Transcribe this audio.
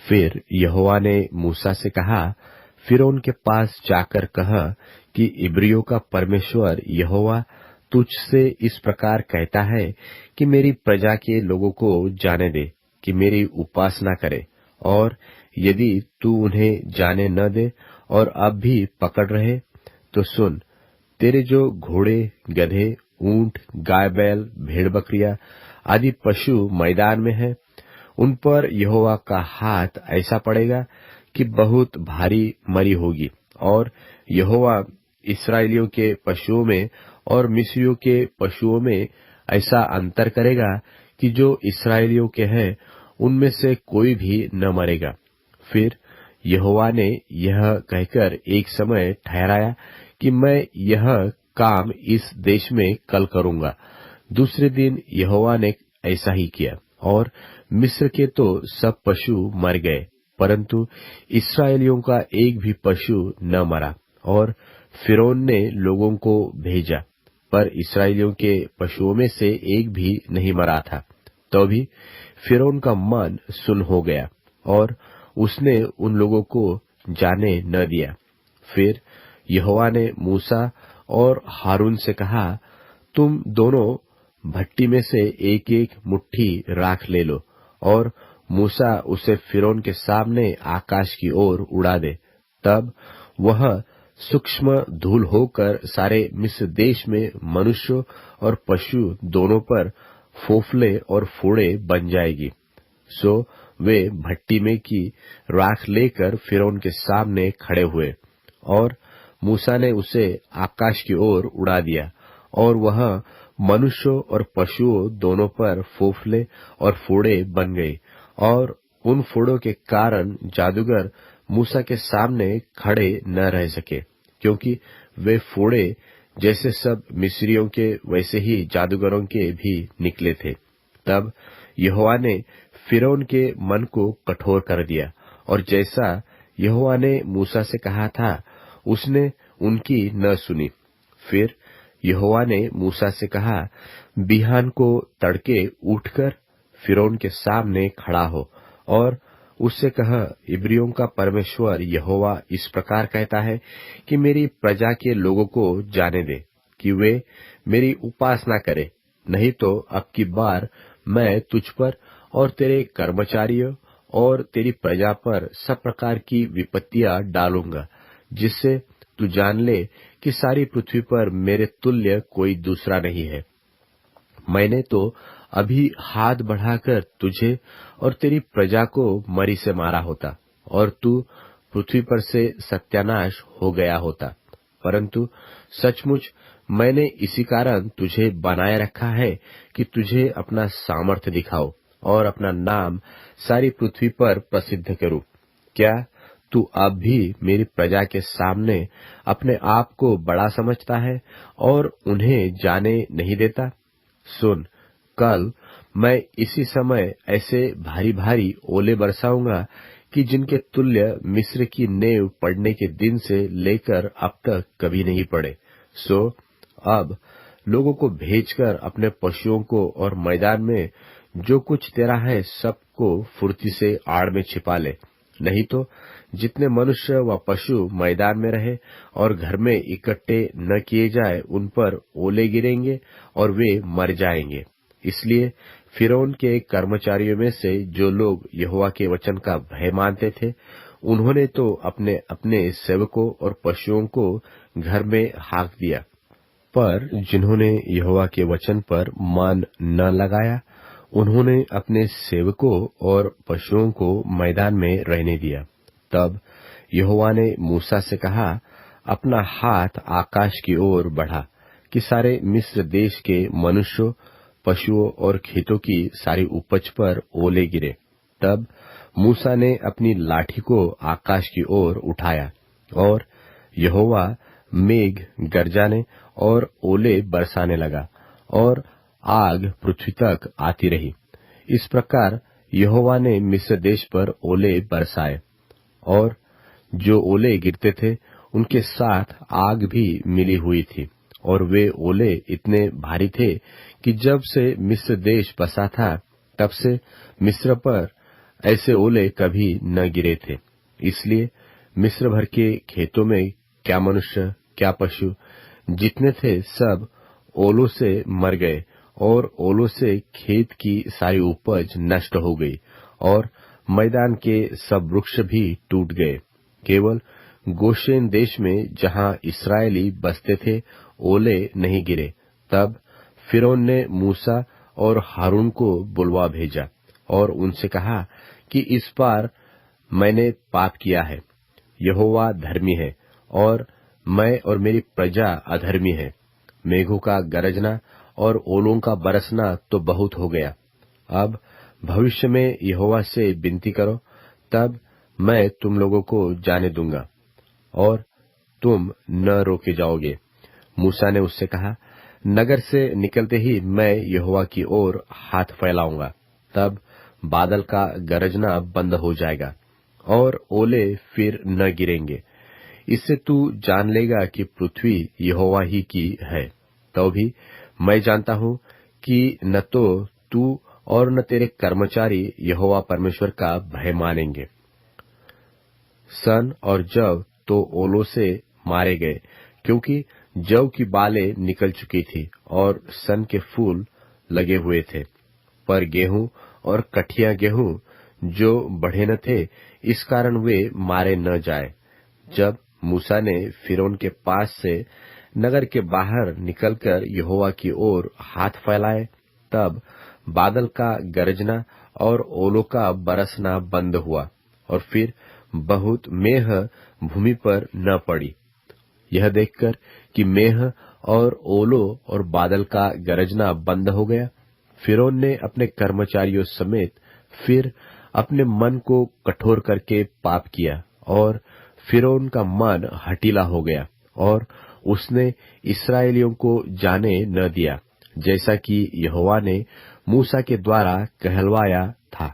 फिर यहोवा ने मूसा से कहा, फिरौन के पास जाकर कह कि इब्रियों का परमेश्वर यहोवा तुझसे इस प्रकार कहता है कि मेरी प्रजा के लोगों को जाने दे कि मेरी उपासना करे, और यदि तू उन्हें जाने न दे और अब भी पकड़ रहे, तो सुन, तेरे जो घोड़े, गधे, ऊंट, गाय बैल, भेड़ बकरियां आदि पशु मैदान में हैं, उन पर यहोवा का हाथ ऐसा पड़ेगा कि बहुत भारी मरी होगी। और यहोवा इस्राएलियों के पशुओं में और मिस्रियों के पशुओं में ऐसा अंतर करेगा कि जो इस्राएलियों के हैं उनमें से कोई भी न मरेगा। फिर यहोवा ने यह कहकर एक समय ठहराया कि मैं यह काम इस देश में कल करूंगा। दूसरे दिन यहोवा ने ऐसा ही किया, और मिस्र के तो सब पशु मर गए, परंतु इस्राएलियों का एक भी पशु न मरा। और फिरौन ने लोगों को भेजा, पर इस्राएलियों के पशुओं में से एक भी नहीं मरा था। तो भी फिरौन का मन सुन्न हो गया, और उसने उन लोगों को जाने न दिया। फिर यहोवा ने मूसा और हारून से कहा, तुम दोनों भट्टी में से एक एक मुट्ठी राख ले लो, और मूसा उसे फिरौन के सामने आकाश की ओर उड़ा दे। तब वह सूक्ष्म धूल होकर सारे मिस्र देश में मनुष्य और पशु दोनों पर फोफले और फोड़े बन जाएगी। सो वे भट्टी में की राख लेकर फिरौन के सामने खड़े हुए, और मूसा ने उसे आकाश की ओर उड़ा दिया, और वह मनुष्यों और पशुओं दोनों पर फोफले और फोड़े बन गए। और उन फोड़ों के कारण जादूगर मूसा के सामने खड़े न रह सके, क्योंकि वे फोड़े जैसे सब मिस्रियों के वैसे ही जादूगरों के भी निकले थे। तब यहोवा ने फिरौन के मन को कठोर कर दिया, और जैसा यहोवा ने मूसा से कहा था उसने उनकी न सुनी। फिर यहोवा ने मूसा से कहा, बिहान को तड़के उठकर फिरौन के सामने खड़ा हो, और उससे कह, इब्रियों का परमेश्वर यहोवा इस प्रकार कहता है कि मेरी प्रजा के लोगों को जाने दे कि वे मेरी उपासना करें, नहीं तो अब की बार मैं तुझ पर और तेरे कर्मचारियों और तेरी प्रजा पर सब प्रकार की विपत्तियां डालूंगा, जिससे तू जान ले कि सारी पृथ्वी पर मेरे तुल्य कोई दूसरा नहीं है। मैंने तो अभी हाथ बढ़ाकर तुझे और तेरी प्रजा को मरी से मारा होता, और तू पृथ्वी पर से सत्यानाश हो गया होता। परंतु सचमुच मैंने इसी कारण तुझे बनाए रखा है कि तुझे अपना सामर्थ्य दिखाओ और अपना नाम सारी पृथ्वी पर प्रसिद्ध करूं। क्या तू अब भी मेरी प्रजा के सामने अपने आप को बड़ा समझता है और उन्हें जाने नहीं देता? सुन, कल मैं इसी समय ऐसे भारी भारी ओले बरसाऊंगा कि जिनके तुल्य मिस्र की नेव पड़ने के दिन से लेकर अब तक कभी नहीं पड़े। सो अब लोगों को भेजकर अपने पशुओं को और मैदान में जो कुछ तेरा है सबको फुर्ती से आड़ में छिपा ले, नहीं तो जितने मनुष्य व पशु मैदान में रहे और घर में इकट्ठे न किए जाए उन पर ओले गिरेंगे और वे मर जाएंगे। इसलिए फिरौन के कर्मचारियों में से जो लोग यहोवा के वचन का भय मानते थे, उन्होंने तो अपने अपने सेवकों और पशुओं को घर में हाँक दिया, पर जिन्होंने यहोवा के वचन पर मन न लगाया, उन्होंने अपने सेवकों और पशुओं को मैदान में रहने दिया। तब यहोवा ने मूसा से कहा, अपना हाथ आकाश की ओर बढ़ा कि सारे मिस्र देश के मनुष्यों, पशुओं और खेतों की सारी उपज पर ओले गिरे। तब मूसा ने अपनी लाठी को आकाश की ओर उठाया, और यहोवा मेघ गरजाने और ओले बरसाने लगा, और आग पृथ्वी तक आती रही। इस प्रकार यहोवा ने मिस्र देश पर ओले बरसाए, और जो ओले गिरते थे उनके साथ आग भी मिली हुई थी, और वे ओले इतने भारी थे कि जब से मिस्र देश बसा था तब से मिस्र पर ऐसे ओले कभी न गिरे थे। इसलिए मिस्र भर के खेतों में क्या मनुष्य क्या पशु जितने थे सब ओलों से मर गए, और ओलों से खेत की सारी उपज नष्ट हो गई, और मैदान के सब वृक्ष भी टूट गए। केवल गोशेन देश में जहां इस्राएली बसते थे ओले नहीं गिरे। तब फिरौन ने मूसा और हारून को बुलवा भेजा और उनसे कहा कि इस बार मैंने पाप किया है। यहोवा धर्मी है और मैं और मेरी प्रजा अधर्मी है। मेघों का गरजना और ओलों का बरसना तो बहुत हो गया। अब भविष्य में यहोवा से विनती करो, तब मैं तुम लोगों को जाने दूंगा और तुम न रोके जाओगे। मूसा ने उससे कहा, नगर से निकलते ही मैं यहोवा की ओर हाथ फैलाऊंगा, तब बादल का गरजना बंद हो जाएगा और ओले फिर न गिरेंगे। इससे तू जान लेगा कि पृथ्वी यहोवा ही की है। तो भी मैं जानता हूं कि न तो तू और न तेरे कर्मचारी यहोवा परमेश्वर का भय मानेंगे। सन और जव तो ओलों से मारे गए, क्योंकि जव की बालें निकल चुकी थी और सन के फूल लगे हुए थे। पर गेहूं और कठिया गेहूं जो बढ़े न थे, इस कारण वे मारे न जाए। जब मूसा ने फिरौन के पास से नगर के बाहर निकलकर यहोवा की ओर हाथ फैलाए, तब बादल का गरजना और ओलों का बरसना बंद हुआ, और फिर बहुत मेह भूमि पर न पड़ी। यह देखकर कि मेह और ओलों और बादल का गरजना बंद हो गया, फिरौन ने अपने कर्मचारियों समेत फिर अपने मन को कठोर करके पाप किया, और फिरौन का मन हठीला हो गया, और उसने इस्राएलियों को जाने न दिया, जैसा कि यहोवा ने मूसा के द्वारा कहलवाया था।